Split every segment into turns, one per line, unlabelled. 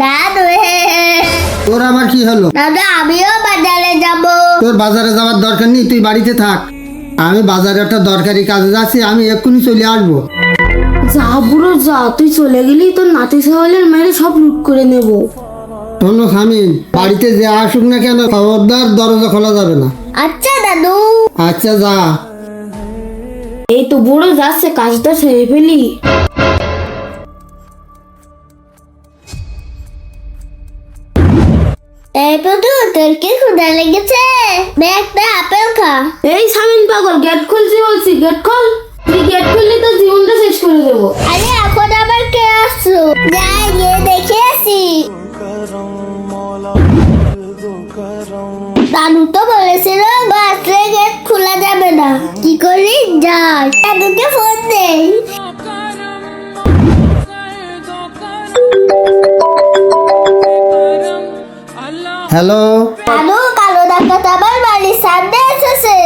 দাদু
তোর আবার কি হলো?
দাদু আমিও বাজারে যাব।
তোর বাজারে যাওয়ার দরকার নেই, তুই বাড়িতে থাক। আমি বাজারে একটা দরকারি কাজে যাচ্ছি, আমি এক্ষুনি চলে আসবো।
যা বুড়ো যা, তুই চলে গেলি তোর নাতি সাহলের মেরে সব লুট করে নেব।
শোনো স্বামী, বাড়িতে যে আসুক না কেন খবরদার দরজা খোলা যাবে না।
আচ্ছা দাদু।
আচ্ছা যা।
এই তো বুড়ো যাচ্ছে, কাজটা সেরে ফেলি।
এই পুটু, তোর কি ক্ষুধা লেগেছে? একটা আপেল খা।
এই সামিন পাগল, গেট খুলছি বলছি, গেট খোল। তুই গেট খুললে তো জীবনটা শেষ করে দেবো।
আরে এখন আবার কে আসছো? যাই গিয়ে দেখে আসি। দাদু তো বলেছিল বাসে গেট খোলা যাবে না। কি করি, যাই দাদুকে ফোন দেই।
হ্যালো।
দাদু, কালো ডাকাত আবার বাড়ির সামনে এসেছে।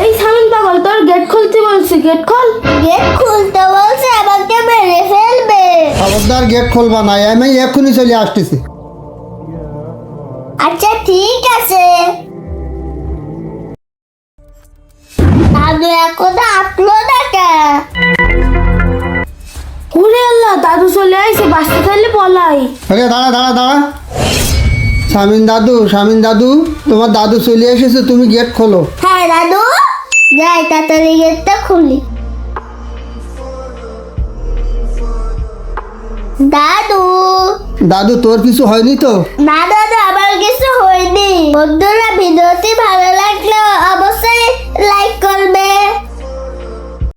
এই সামিন পাগল, তোর গেট খুলতে বলছি, গেট খোল।
গেট খুলতে বলছে, আমাকে মেরে ফেলবে।
খবরদার গেট খুলবা না, আমি এক্ষুনি চলে আসতেছি।
আচ্ছা ঠিক আছে। দাদু এখন আসলো না কেন?
ওরে আল্লাহ, দাদু চলে আইছে, বাঁচতে চাইলে পলাই।
আরে দাঁড়া দাঁড়া দাঁড়া। স্বামীন দাদু, তোমার দাদু চলে এসেছে, তুমি গেট খোলো।
হ্যাঁ দাদু, যাই তাড়াতাড়ি গেটটা খুলি। দাদু।
দাদু তোর কিছু হয়নি তো?
না দাদু, আমার কিছু হয়নি। বন্ধুরা, ভিডিওটি ভালো লাগলে অবশ্যই লাইক করবে।